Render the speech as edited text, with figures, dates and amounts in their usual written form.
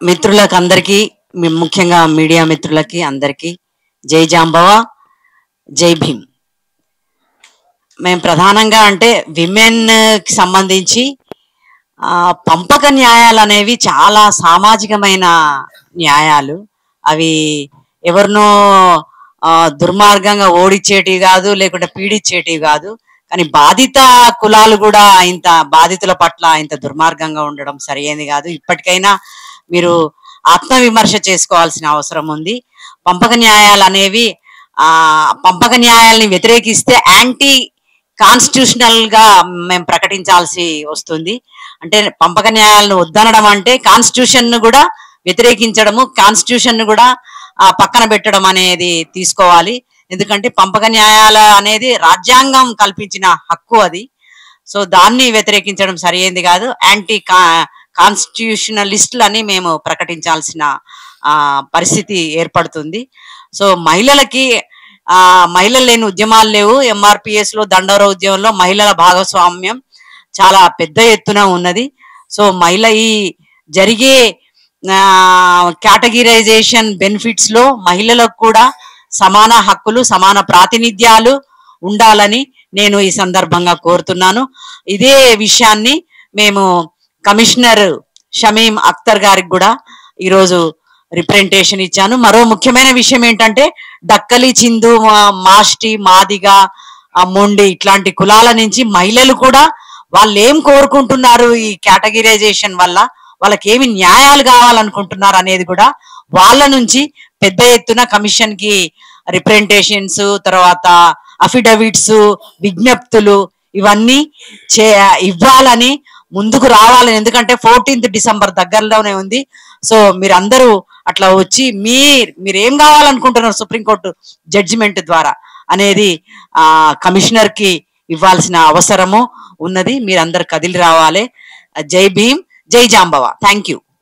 మిత్రులకు అందరికీ ముఖ్యంగా మీడియా మిత్రులకి అందరికీ జై జాంబవ, జై భీమ్. మేము ప్రధానంగా అంటే విమెన్ కి సంబంధించి పంపక న్యాయాలు అనేవి చాలా సామాజికమైన న్యాయాలు. అవి ఎవరినో దుర్మార్గంగా ఓడిచ్చేటివి కాదు, లేకుంటే పీడిచ్చేటివి కాదు. కానీ బాధిత కులాలు కూడా ఇంత బాధితుల పట్ల ఇంత దుర్మార్గంగా ఉండడం సరైనది కాదు. ఇప్పటికైనా మీరు ఆత్మవిమర్శ చేసుకోవాల్సిన అవసరం ఉంది. పంపక న్యాయాలు అనేవి పంపక న్యాయాలని వ్యతిరేకిస్తే యాంటీ కాన్స్టిట్యూషనల్ గా మేము ప్రకటించాల్సి వస్తుంది. అంటే పంపక న్యాయాలను వద్దనడం అంటే కాన్స్టిట్యూషన్ ను కూడా వ్యతిరేకించడము, కాన్స్టిట్యూషన్ ను కూడా పక్కన పెట్టడం అనేది తీసుకోవాలి. ఎందుకంటే పంపక న్యాయాల అనేది రాజ్యాంగం కల్పించిన హక్కు అది. సో దాన్ని వ్యతిరేకించడం సరైనది కాదు. యాంటీ కాన్స్టిట్యూషనలిస్టులని మేము ప్రకటించాల్సిన పరిస్థితి ఏర్పడుతుంది. సో మహిళలు లేని ఉద్యమాలు లేవు. ఎంఆర్పిఎస్ లో దండోర ఉద్యమంలో మహిళల భాగస్వామ్యం చాలా పెద్ద ఎత్తున ఉన్నది. సో ఈ జరిగే కేటగిరైజేషన్ బెనిఫిట్స్ లో మహిళలకు కూడా సమాన హక్కులు, సమాన ప్రాతినిధ్యాలు ఉండాలని నేను ఈ సందర్భంగా కోరుతున్నాను. ఇదే విషయాన్ని మేము కమిషనర్ షమీం అఖ్తర్ గారికి కూడా ఈరోజు రిప్రజెంటేషన్ ఇచ్చాను. మరో ముఖ్యమైన విషయం ఏంటంటే డక్కలి, చిందు, మాష్టి, మాదిగ, మొండి ఇట్లాంటి కులాల నుంచి మహిళలు కూడా వాళ్ళు ఏం కోరుకుంటున్నారు, ఈ కేటగిరైజేషన్ వల్ల వాళ్ళకి ఏమి న్యాయాలు కావాలనుకుంటున్నారు అనేది కూడా వాళ్ళ నుంచి పెద్ద ఎత్తున కమిషన్ కి రిప్రజెంటేషన్స్, తర్వాత అఫిడవిట్స్, విజ్ఞప్తులు ఇవన్నీ ఇవ్వాలని ముందుకు రావాలని. ఎందుకంటే 14th డిసెంబర్ దగ్గరలోనే ఉంది. సో మీరందరూ అట్లా వచ్చి మీరేం కావాలనుకుంటున్నారు సుప్రీంకోర్టు జడ్జిమెంట్ ద్వారా అనేది కమిషనర్ కి ఇవ్వాల్సిన అవసరము ఉన్నది. మీరందరూ కదిలి రావాలి. జై భీమ్, జై జాంబవ. Thank you.